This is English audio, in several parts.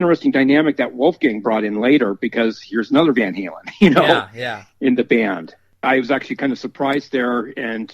interesting dynamic that Wolfgang brought in later, because here's another Van Halen, in the band. I was actually kind of surprised there, and,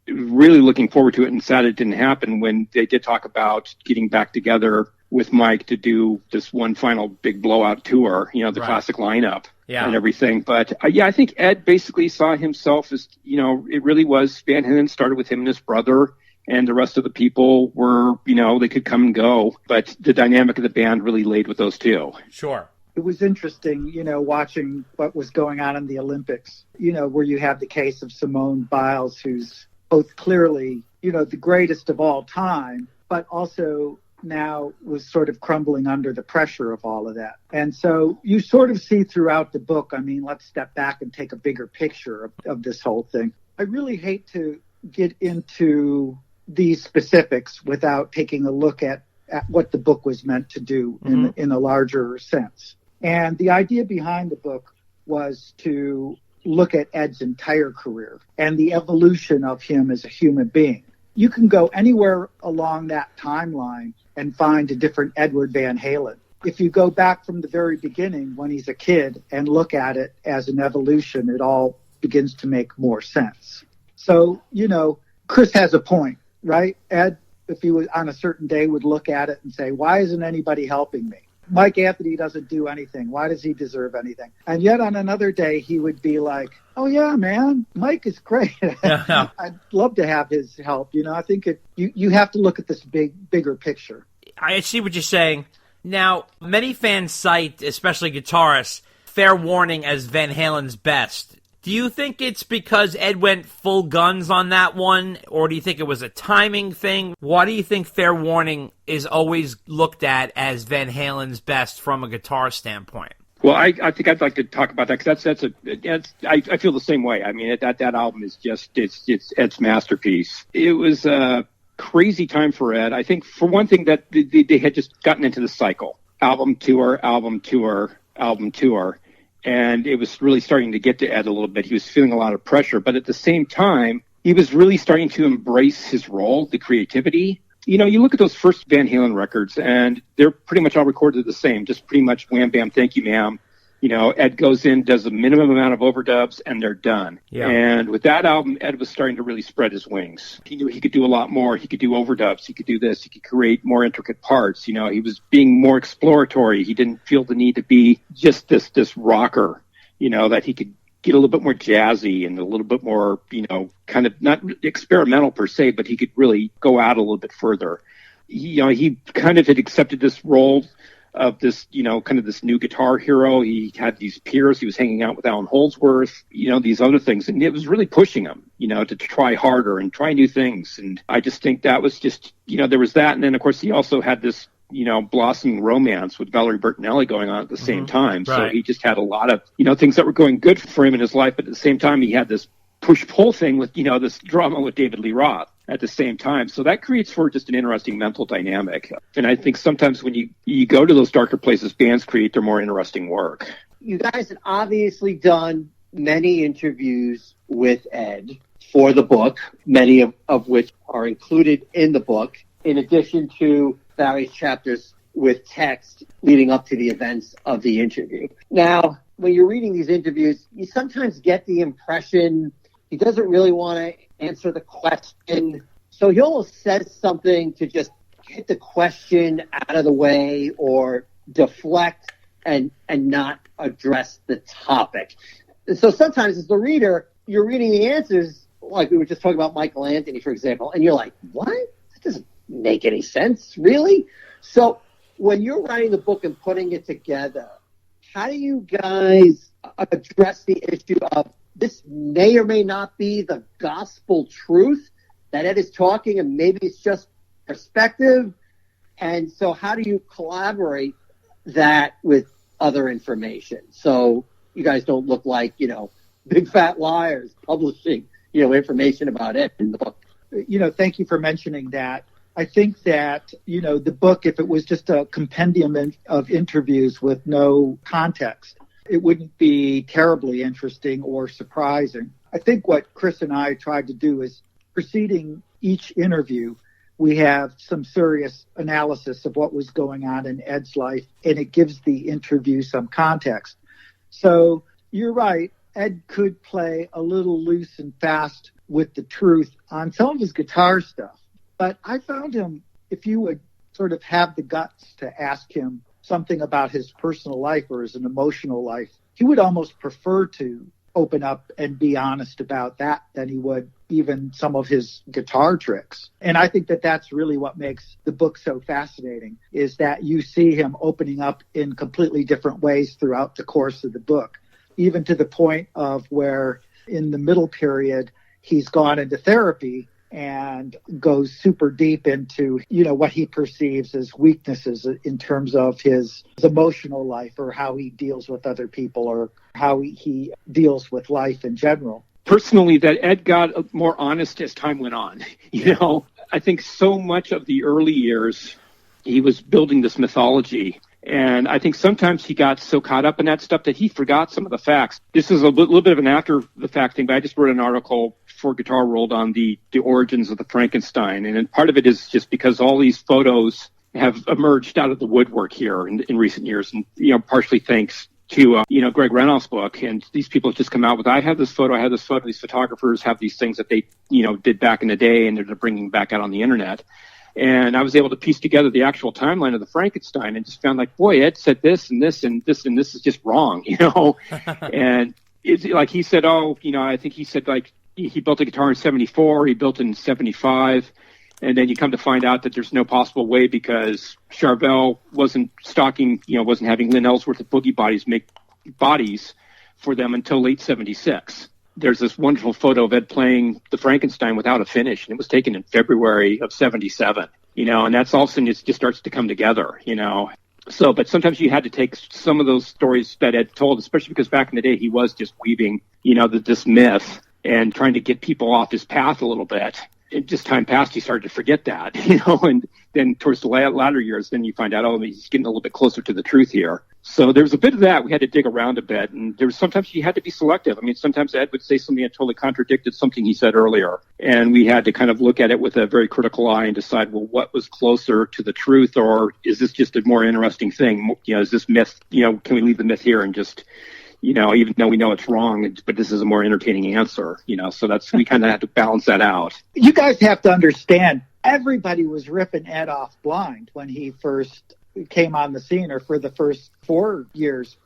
really looking forward to it, and sad it didn't happen when they did talk about getting back together with Mike to do this one final big blowout tour, the classic lineup and everything. But I think Ed basically saw himself as, it really was Van Halen started with him and his brother, and the rest of the people were, they could come and go. But the dynamic of the band really laid with those two. Sure. It was interesting, watching what was going on in the Olympics, where you have the case of Simone Biles, who's both clearly, the greatest of all time, but also now was sort of crumbling under the pressure of all of that. And so you sort of see throughout the book, let's step back and take a bigger picture of this whole thing. I really hate to get into these specifics without taking a look at what the book was meant to do in a larger sense. And the idea behind the book was to look at Ed's entire career and the evolution of him as a human being. You can go anywhere along that timeline and find a different Edward Van Halen. If you go back from the very beginning when he's a kid and look at it as an evolution, it all begins to make more sense. So, Chris has a point, right? Ed, if he was on a certain day, would look at it and say, why isn't anybody helping me? Mike Anthony doesn't do anything. Why does he deserve anything? And yet on another day, he would be like, oh, yeah, man, Mike is great. I'd love to have his help. I think you have to look at this bigger picture. I see what you're saying. Now, many fans cite, especially guitarists, Fair Warning as Van Halen's best. Do you think it's because Ed went full guns on that one, or do you think it was a timing thing? Why do you think Fair Warning is always looked at as Van Halen's best from a guitar standpoint? Well, I think I'd like to talk about that, because I feel the same way. That album is it's Ed's masterpiece. It was a crazy time for Ed. I think, for one thing, that they had just gotten into the cycle. Album, tour, album, tour, album, tour. And it was really starting to get to Ed a little bit. He was feeling a lot of pressure, but at the same time, he was really starting to embrace his role, the creativity. You look at those first Van Halen records, and they're pretty much all recorded the same, just pretty much wham, bam, thank you, ma'am. Ed goes in, does a minimum amount of overdubs, and they're done. Yeah. And with that album, Ed was starting to really spread his wings. He knew he could do a lot more. He could do overdubs. He could do this. He could create more intricate parts. He was being more exploratory. He didn't feel the need to be just this rocker, that he could get a little bit more jazzy and a little bit more, kind of not experimental per se, but he could really go out a little bit further. He kind of had accepted this role of this, kind of this new guitar hero. He had these peers. He was hanging out with Alan Holdsworth, these other things. And it was really pushing him, to try harder and try new things. And I just think that was just, there was that. And then, of course, he also had this, blossoming romance with Valerie Bertinelli going on at the same time. Right. So he just had a lot of, things that were going good for him in his life. But at the same time, he had this push-pull thing with, this drama with David Lee Roth at the same time. So that creates for just an interesting mental dynamic. And I think sometimes when you go to those darker places, bands create their more interesting work. You guys have obviously done many interviews with Ed for the book, many of which are included in the book, in addition to various chapters with text leading up to the events of the interview. Now, when you're reading these interviews, you sometimes get the impression he doesn't really want to answer the question. So he almost says something to just get the question out of the way or deflect and not address the topic. And so sometimes as the reader, you're reading the answers, like we were just talking about Michael Anthony, for example, and you're like, what? That doesn't make any sense, really? So when you're writing the book and putting it together, how do you guys address the issue of this may or may not be the gospel truth that Ed is talking, and maybe it's just perspective? And so how do you collaborate that with other information so you guys don't look like, big fat liars publishing, information about Ed in the book? Thank you for mentioning that. I think that, the book, if it was just a compendium of interviews with no context, it wouldn't be terribly interesting or surprising. I think what Chris and I tried to do is, preceding each interview, we have some serious analysis of what was going on in Ed's life, and it gives the interview some context. So you're right. Ed could play a little loose and fast with the truth on some of his guitar stuff. But I found him, if you would sort of have the guts to ask him something about his personal life or his emotional life, he would almost prefer to open up and be honest about that than he would even some of his guitar tricks. And I think that that's really what makes the book so fascinating, is that you see him opening up in completely different ways throughout the course of the book, even to the point of where in the middle period, he's gone into therapy and goes super deep into, what he perceives as weaknesses in terms of his emotional life, or how he deals with other people, or how he deals with life in general. Personally, that Ed got more honest as time went on. I think so much of the early years, he was building this mythology. And I think sometimes he got so caught up in that stuff that he forgot some of the facts. This is a little bit of an after-the-fact thing, but I just wrote an article for Guitar World on the origins of the Frankenstein. And part of it is just because all these photos have emerged out of the woodwork here in recent years. And, partially thanks to, Greg Renoff's book. And these people have just come out with, I have this photo, these photographers have these things that they, did back in the day, and they're bringing back out on the internet. And I was able to piece together the actual timeline of the Frankenstein and just found like, boy, Ed said this and this and this and this is just wrong, And it's like he said, I think he said like he built a guitar in 1974, he built it in 1975. And then you come to find out that there's no possible way because Charvel wasn't stocking, wasn't having Lynn Ellsworth at Boogie Bodies make bodies for them until late 1976. There's this wonderful photo of Ed playing the Frankenstein without a finish, and it was taken in February of 1977, and that's all of a sudden it just starts to come together, So, but sometimes you had to take some of those stories that Ed told, especially because back in the day he was just weaving, this myth and trying to get people off his path a little bit. And just time passed, he started to forget that, and then towards the latter years, then you find out, he's getting a little bit closer to the truth here. So there was a bit of that. We had to dig around a bit, and there was sometimes you had to be selective. I mean, sometimes Ed would say something that totally contradicted something he said earlier, and we had to kind of look at it with a very critical eye and decide, well, what was closer to the truth, or is this just a more interesting thing? Is this myth, can we leave the myth here and just, even though we know it's wrong, but this is a more entertaining answer, so we kind of had to balance that out. You guys have to understand, everybody was ripping Ed off blind when he first came on the scene, or for the first 4 years,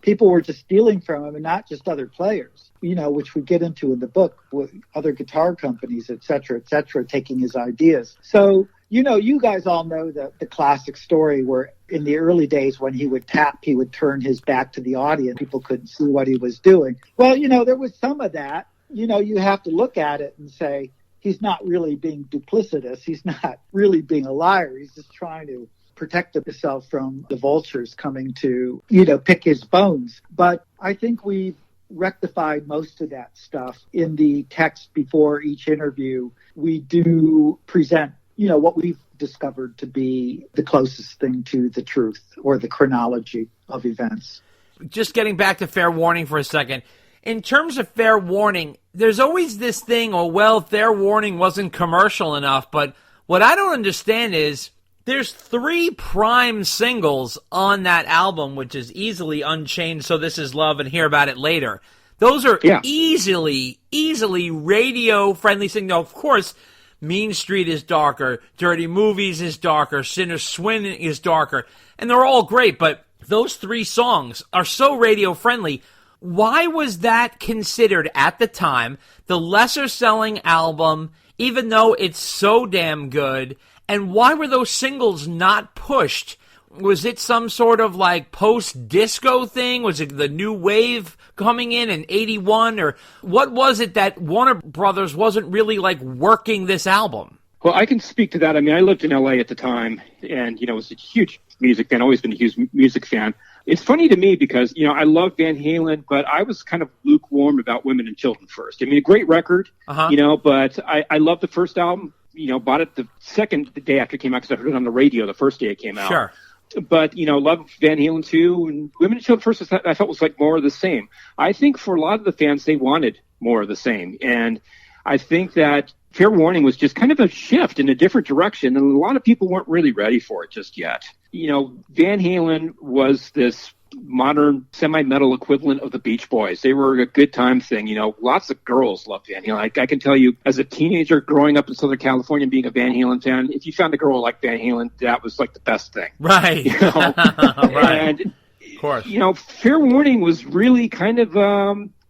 people were just stealing from him, and not just other players, which we get into in the book with other guitar companies, et cetera, taking his ideas. So, you guys all know the classic story where in the early days when he would tap, he would turn his back to the audience. People couldn't see what he was doing. Well, there was some of that. You have to look at it and say, he's not really being duplicitous. He's not really being a liar. He's just trying to protect himself from the vultures coming to, pick his bones. But I think we've rectified most of that stuff in the text before each interview. We do present, what we've discovered to be the closest thing to the truth or the chronology of events. Just getting back to Fair Warning for a second. In terms of Fair Warning, there's always this thing, Fair Warning wasn't commercial enough. But what I don't understand is there's 3 prime singles on that album, which is easily Unchained, So This Is Love, and Hear About It Later. Those are easily radio-friendly singles. Now, of course, Mean Street is darker, Dirty Movies is darker, Sinner's Swing is darker, and they're all great, but those 3 songs are so radio-friendly. Why was that considered at the time the lesser-selling album, even though it's so damn good? And why were those singles not pushed? Was it some sort of like post-disco thing? Was it the new wave coming in 81? Or what was it that Warner Brothers wasn't really like working this album? Well, I can speak to that. I mean, I lived in L.A. at the time and, was a huge music fan, always been a huge music fan. It's funny to me because, I love Van Halen, but I was kind of lukewarm about Women and Children first. I mean, a great record, but I love the first album. Bought it the second day after it came out because I heard it on the radio the first day it came out. Sure. But, love Van Halen too. And Women and Children first, I felt was like more of the same. I think for a lot of the fans, they wanted more of the same. And I think that Fair Warning was just kind of a shift in a different direction, and a lot of people weren't really ready for it just yet. Van Halen was this modern semi-metal equivalent of the Beach Boys. They were a good time thing. Lots of girls loved Van Halen. I can tell you, as a teenager growing up in Southern California being a Van Halen fan, if you found a girl like Van Halen, that was like the best thing. Right. Right. And, of course. Fair Warning was really kind of,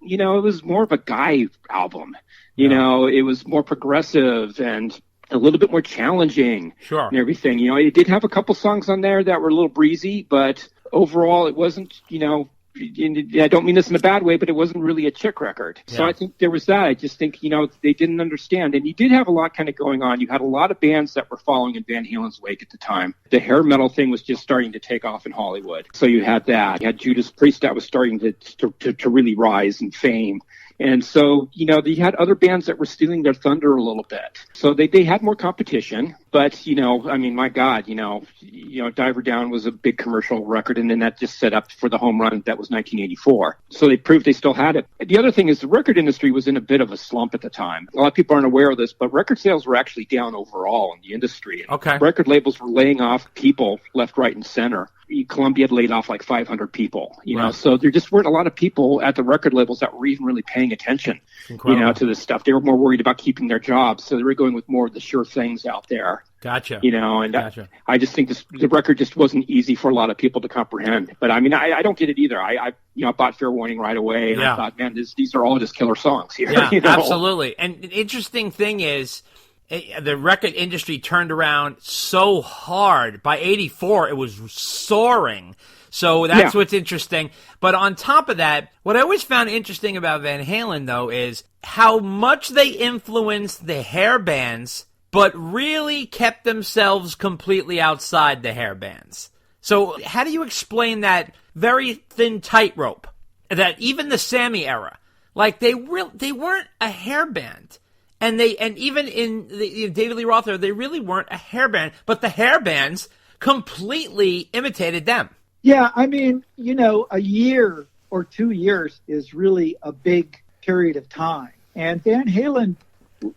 it was more of a guy album. It was more progressive and a little bit more challenging. Sure. And everything. It did have a couple songs on there that were a little breezy, but overall it wasn't, I don't mean this in a bad way, but it wasn't really a chick record. Yeah. So I think there was that. I just think, they didn't understand. And you did have a lot kind of going on. You had a lot of bands that were following in Van Halen's wake at the time. The hair metal thing was just starting to take off in Hollywood. So you had that. You had Judas Priest that was starting to really rise in fame. And so, you had other bands that were stealing their thunder a little bit. So they had more competition. But, my God, Diver Down was a big commercial record, and then that just set up for the home run that was 1984. So they proved they still had it. The other thing is the record industry was in a bit of a slump at the time. A lot of people aren't aware of this, but record sales were actually down overall in the industry. Okay. Record labels were laying off people left, right, and center. Columbia had laid off like 500 people, right. So there just weren't a lot of people at the record labels that were even really paying attention, to this stuff. They were more worried about keeping their jobs, so they were going with more of the sure things out there. Gotcha. Gotcha. I just think the record just wasn't easy for a lot of people to comprehend. But I don't get it either. I bought Fair Warning right away, and I thought, man, these are all just killer songs here. Yeah, absolutely. And an interesting thing is, the record industry turned around so hard. By 84, it was soaring. So that's what's interesting. But on top of that, what I always found interesting about Van Halen, though, is how much they influenced the hair bands, but really kept themselves completely outside the hair bands. So how do you explain that very thin tightrope? That even the Sammy era, like they weren't a hair band. And even in the David Lee Roth era, they really weren't a hair band, but the hair bands completely imitated them. Yeah, a year or 2 years is really a big period of time. And Van Halen,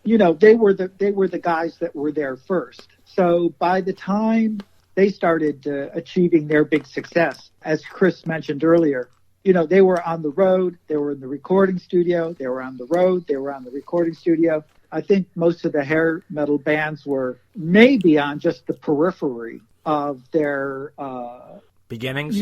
they were the guys that were there first. So by the time they started achieving their big success, as Chris mentioned earlier, they were on the road, they were in the recording studio, they were on the road, they were on the recording studio. I think most of the hair metal bands were maybe on just the periphery of their beginnings.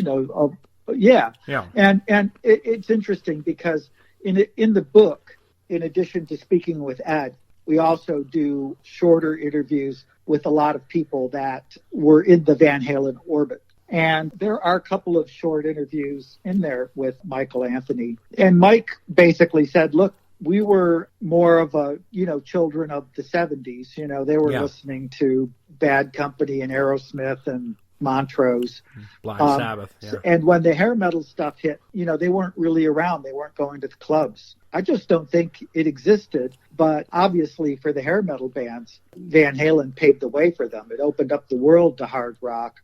Yeah. And it's interesting because in the book, in addition to speaking with Ed, we also do shorter interviews with a lot of people that were in the Van Halen orbit. And there are a couple of short interviews in there with Michael Anthony. And Mike basically said, look, we were more of children of the 70s. They were listening to Bad Company and Aerosmith and Montrose. Blind Sabbath. Yeah. And when the hair metal stuff hit, they weren't really around. They weren't going to the clubs. I just don't think it existed. But obviously for the hair metal bands, Van Halen paved the way for them. It opened up the world to hard rock.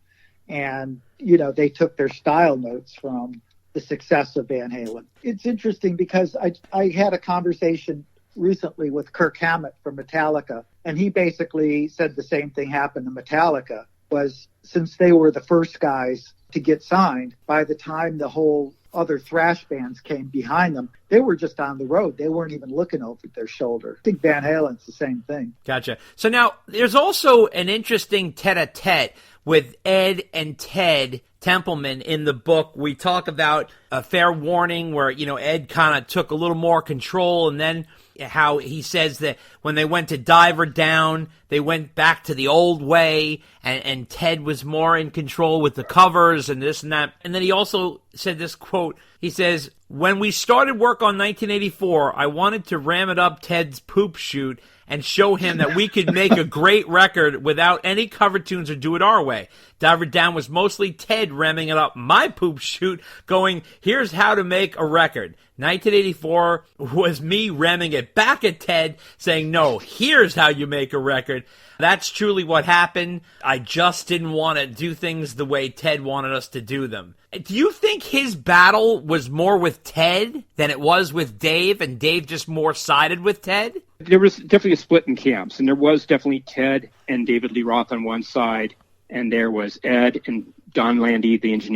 And, they took their style notes from the success of Van Halen. It's interesting because I had a conversation recently with Kirk Hammett from Metallica, and he basically said the same thing happened to Metallica, was since they were the first guys to get signed, by the time the whole other thrash bands came behind them, they were just on the road. They weren't even looking over their shoulder. I think Van Halen's the same thing. Gotcha. So now there's also an interesting tete-a-tete with Ed and Ted Templeman in the book. We talk about a Fair Warning where, Ed kind of took a little more control, and then how he says that when they went to Diver Down, they went back to the old way, and Ted was more in control with the covers and this and that. And then he also said this quote. He says, when we started work on 1984, I wanted to ram it up Ted's poop chute and show him that we could make a great record without any cover tunes or do it our way. Diver Down was mostly Ted ramming it up my poop chute, going, here's how to make a record. 1984 was me ramming it back at Ted, saying, no, here's how you make a record. That's truly what happened. I just didn't want to do things the way Ted wanted us to do them. Do you think his battle was more with Ted than it was with Dave, and Dave just more sided with Ted? There was definitely a split in camps, and there was definitely Ted and David Lee Roth on one side, and there was Ed and Don Landy, the engineer,